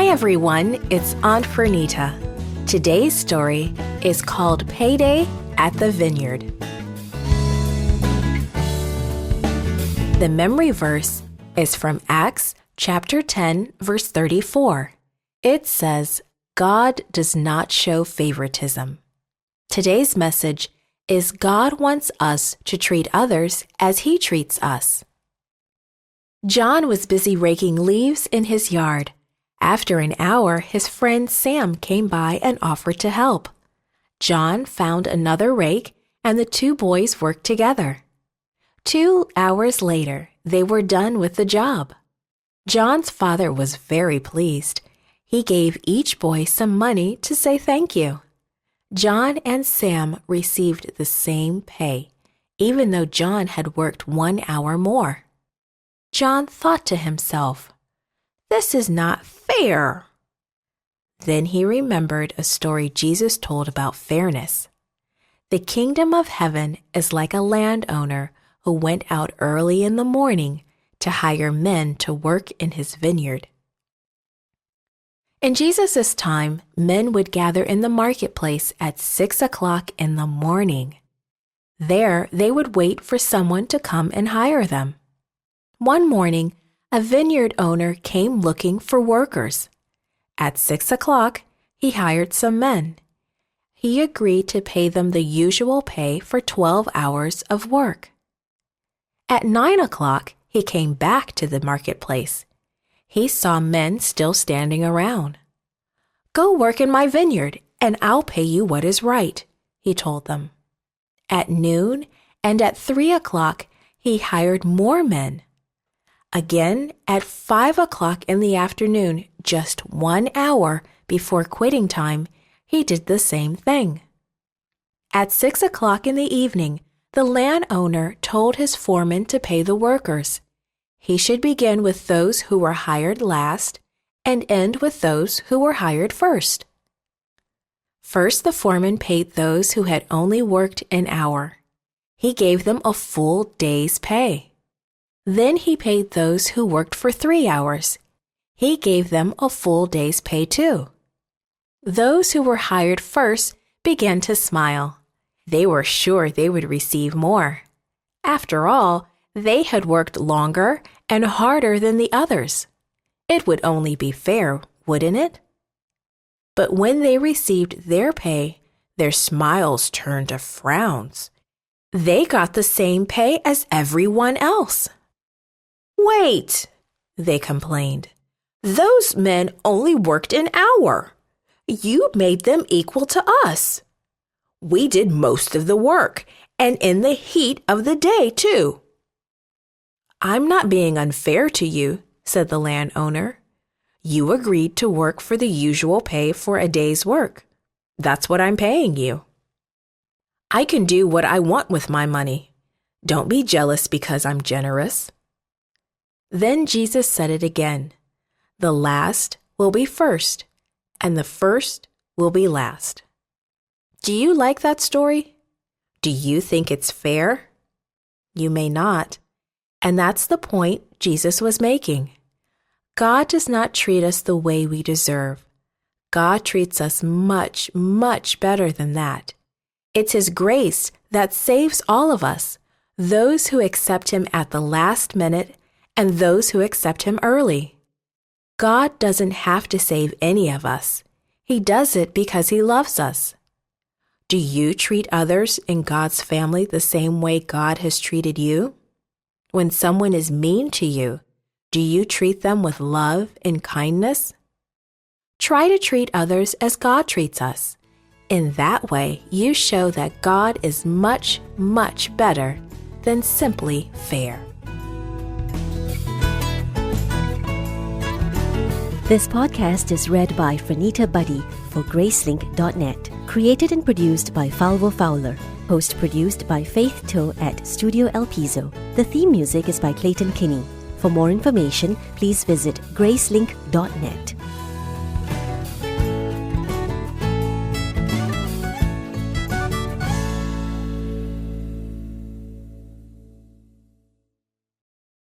everyone, it's Aunt Fernita. Today's story is called Payday at the Vineyard. The memory verse is from Acts chapter 10, verse 34. It says, God does not show favoritism. Today's message is God wants us to treat others as He treats us. John was busy raking leaves in his yard. After an hour, his friend Sam came by and offered to help. John found another rake, and the two boys worked together. 2 hours later, they were done with the job. John's father was very pleased. He gave each boy some money to say thank you. John and Sam received the same pay, even though John had worked 1 hour more. John thought to himself, "This is not fair." Then he remembered a story Jesus told about fairness. The kingdom of heaven is like a landowner who went out early in the morning to hire men to work in his vineyard. In Jesus' time, men would gather in the marketplace at 6 o'clock in the morning. There, they would wait for someone to come and hire them. One morning, a vineyard owner came looking for workers. At 6 o'clock, he hired some men. He agreed to pay them the usual pay for 12 hours of work. At 9 o'clock, he came back to the marketplace. He saw men still standing around. "Go work in my vineyard, and I'll pay you what is right," he told them. At noon and at 3 o'clock, he hired more men. Again, at 5 o'clock in the afternoon, just 1 hour before quitting time, he did the same thing. At 6 o'clock in the evening, the landowner told his foreman to pay the workers. He should begin with those who were hired last and end with those who were hired first. First, the foreman paid those who had only worked an hour. He gave them a full day's pay. Then he paid those who worked for 3 hours. He gave them a full day's pay too. Those who were hired first began to smile. They were sure they would receive more. After all, they had worked longer and harder than the others. It would only be fair, wouldn't it? But when they received their pay, their smiles turned to frowns. They got the same pay as everyone else. "Wait," they complained. "Those men only worked an hour. You made them equal to us. We did most of the work, and in the heat of the day, too." "I'm not being unfair to you," said the landowner. "You agreed to work for the usual pay for a day's work. That's what I'm paying you. I can do what I want with my money. Don't be jealous because I'm generous." Then Jesus said it again. The last will be first, and the first will be last. Do you like that story? Do you think it's fair? You may not. And that's the point Jesus was making. God does not treat us the way we deserve. God treats us much, much better than that. It's His grace that saves all of us, those who accept Him at the last minute and those who accept Him early. God doesn't have to save any of us. He does it because He loves us. Do you treat others in God's family the same way God has treated you? When someone is mean to you, do you treat them with love and kindness? Try to treat others as God treats us. In that way, you show that God is much, much better than simply fair. This podcast is read by Fernita Buddy for Gracelink.net. Created and produced by Falvo Fowler. Post-produced by Faith To at Studio El Piso. The theme music is by Clayton Kinney. For more information, please visit Gracelink.net.